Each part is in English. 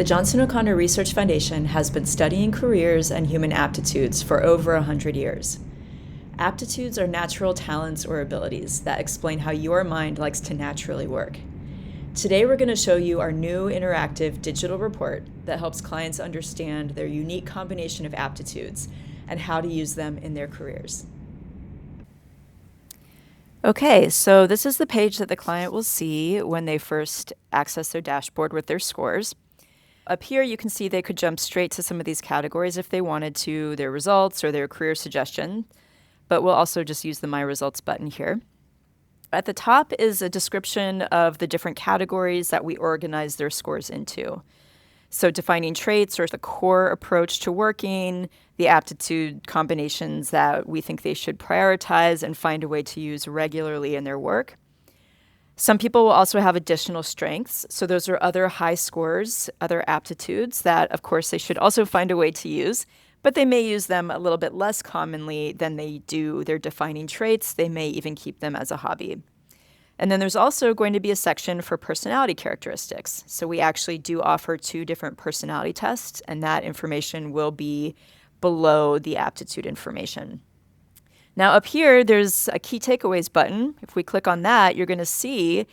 The Johnson O'Connor Research Foundation has been studying careers and human aptitudes for over 100 years. Aptitudes are natural talents or abilities that explain how your mind likes to naturally work. Today we're going to show you our new interactive digital report that helps clients understand their unique combination of aptitudes and how to use them in their careers. Okay, so this is the page that the client will see when they first access their dashboard with their scores. Up here, you can see they could jump straight to some of these categories if they wanted to, their results or their career suggestion, but we'll also just use the My Results button here. At the top is a description of the different categories that we organize their scores into. So defining traits or the core approach to working, the aptitude combinations that we think they should prioritize and find a way to use regularly in their work. Some people will also have additional strengths. So those are other high scores, other aptitudes that, of course, they should also find a way to use, but they may use them a little bit less commonly than they do their defining traits. They may even keep them as a hobby. And then there's also going to be a section for personality characteristics. So we actually do offer 2 different personality tests, and that information will be below the aptitude information. Now up here, there's a key takeaways button. If we click on that, you're going to see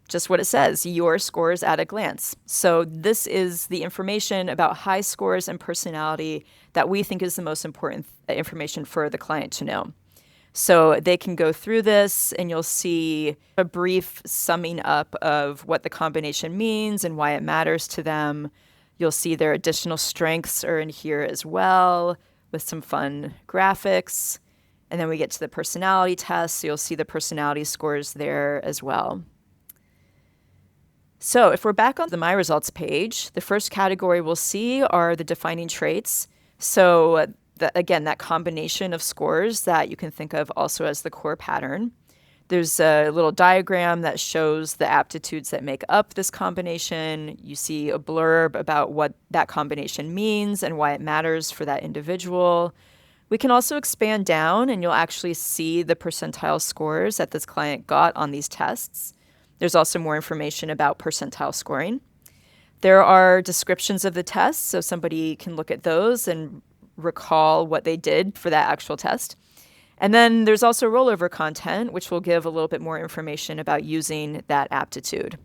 just what it says, your scores at a glance. So this is the information about high scores and personality that we think is the most important information for the client to know. So they can go through this and you'll see a brief summing up of what the combination means and why it matters to them. You'll see their additional strengths are in here as well with some fun graphics. And then we get to the personality test, so you'll see the personality scores there as well. So if we're back on the My Results page, the first category we'll see are the defining traits. So again, that combination of scores that you can think of also as the core pattern. There's a little diagram that shows the aptitudes that make up this combination. You see a blurb about what that combination means and why it matters for that individual. We can also expand down and you'll actually see the percentile scores that this client got on these tests. There's also more information about percentile scoring. There are descriptions of the tests, so somebody can look at those and recall what they did for that actual test. And then there's also rollover content, which will give a little bit more information about using that aptitude.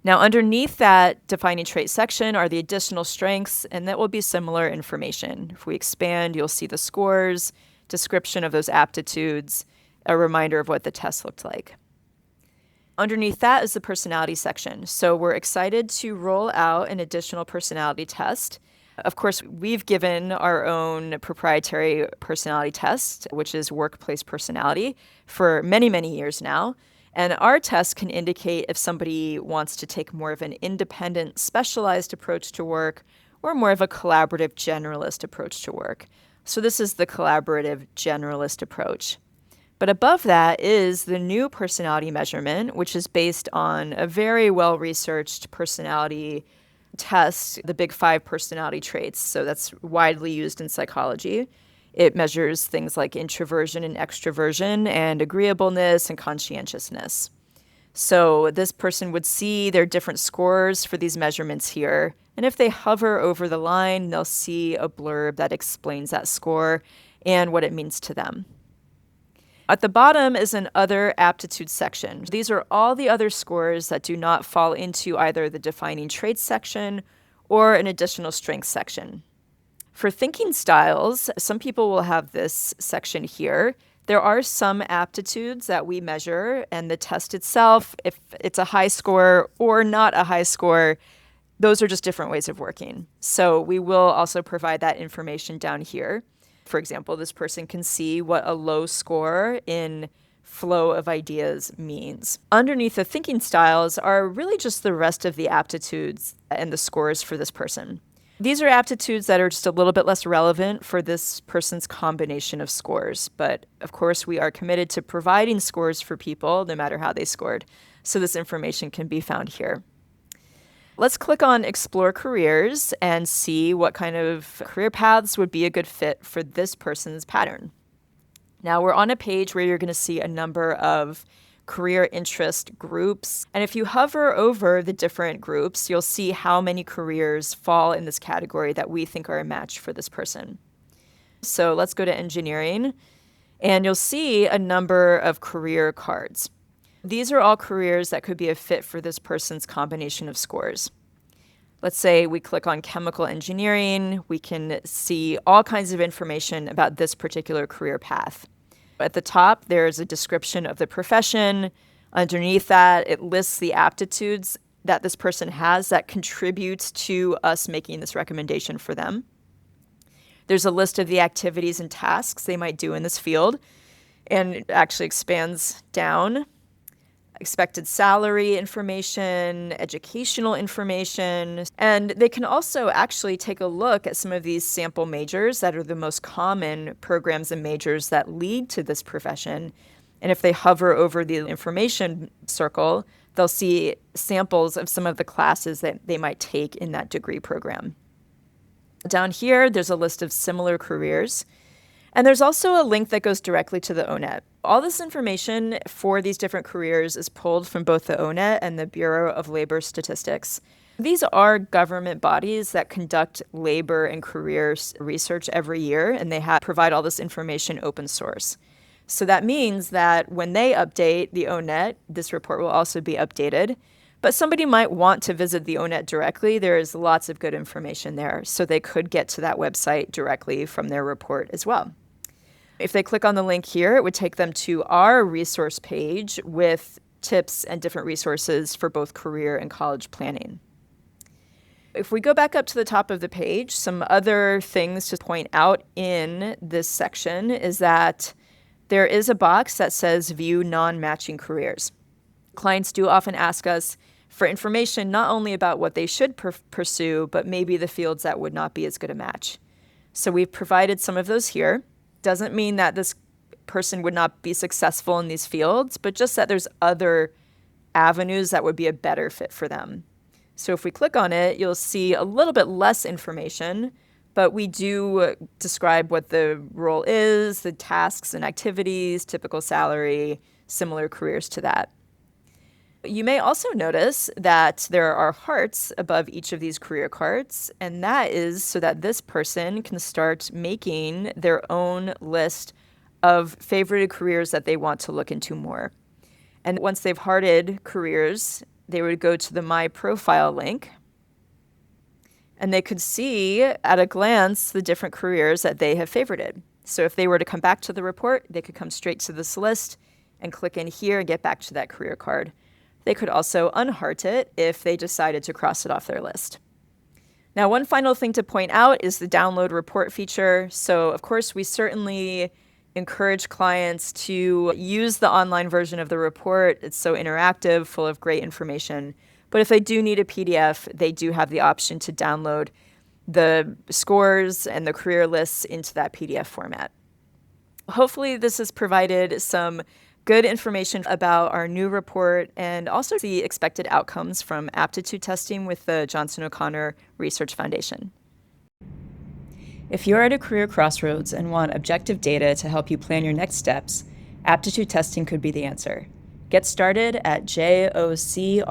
Now, underneath that defining trait section are the additional strengths, and that will be similar information. If we expand, you'll see the scores, description of those aptitudes, a reminder of what the test looked like. Underneath that is the personality section. So we're excited to roll out an additional personality test. Of course, we've given our own proprietary personality test, which is workplace personality, for many, many years now. And our test can indicate if somebody wants to take more of an independent, specialized approach to work or more of a collaborative, generalist approach to work. So this is the collaborative, generalist approach. But above that is the new personality measurement, which is based on a very well-researched personality test, the Big 5 personality traits. So that's widely used in psychology. It measures things like introversion and extroversion and agreeableness and conscientiousness. So this person would see their different scores for these measurements here. And if they hover over the line, they'll see a blurb that explains that score and what it means to them. At the bottom is an other aptitude section. These are all the other scores that do not fall into either the defining traits section or an additional strengths section. For thinking styles, some people will have this section here. There are some aptitudes that we measure, and the test itself, if it's a high score or not a high score, those are just different ways of working. So we will also provide that information down here. For example, this person can see what a low score in flow of ideas means. Underneath the thinking styles are really just the rest of the aptitudes and the scores for this person. These are aptitudes that are just a little bit less relevant for this person's combination of scores. But of course, we are committed to providing scores for people no matter how they scored. So this information can be found here. Let's click on Explore Careers and see what kind of career paths would be a good fit for this person's pattern. Now we're on a page where you're going to see a number of career interest groups. And if you hover over the different groups, you'll see how many careers fall in this category that we think are a match for this person. So let's go to engineering, and you'll see a number of career cards. These are all careers that could be a fit for this person's combination of scores. Let's say we click on chemical engineering, we can see all kinds of information about this particular career path. At the top, there's a description of the profession. Underneath that, it lists the aptitudes that this person has that contributes to us making this recommendation for them. There's a list of the activities and tasks they might do in this field, and it actually expands down. Expected salary information, educational information, and they can also actually take a look at some of these sample majors that are the most common programs and majors that lead to this profession. And if they hover over the information circle, they'll see samples of some of the classes that they might take in that degree program. Down here, there's a list of similar careers. And there's also a link that goes directly to the ONET. All this information for these different careers is pulled from both the ONET and the Bureau of Labor Statistics. These are government bodies that conduct labor and career research every year, and they provide all this information open source. So that means that when they update the ONET, this report will also be updated. But somebody might want to visit the ONET directly. There is lots of good information there, so they could get to that website directly from their report as well. If they click on the link here, it would take them to our resource page with tips and different resources for both career and college planning. If we go back up to the top of the page, some other things to point out in this section is that there is a box that says View Non-Matching Careers. Clients do often ask us for information not only about what they should pursue, but maybe the fields that would not be as good a match. So we've provided some of those here. Doesn't mean that this person would not be successful in these fields, but just that there's other avenues that would be a better fit for them. So if we click on it, you'll see a little bit less information, but we do describe what the role is, the tasks and activities, typical salary, similar careers to that. You may also notice that there are hearts above each of these career cards, and that is so that this person can start making their own list of favorited careers that they want to look into more. And once they've hearted careers, they would go to the My Profile link, and they could see at a glance the different careers that they have favorited. So if they were to come back to the report, they could come straight to this list and click in here and get back to that career card. They could also unheart it if they decided to cross it off their list. Now, one final thing to point out is the download report feature. So, of course, we certainly encourage clients to use the online version of the report. It's so interactive, full of great information. But if they do need a PDF, they do have the option to download the scores and the career lists into that PDF format. Hopefully, this has provided some good information about our new report and also the expected outcomes from aptitude testing with the Johnson O'Connor Research Foundation. If you're at a career crossroads and want objective data to help you plan your next steps, aptitude testing could be the answer. Get started at jocrf.org.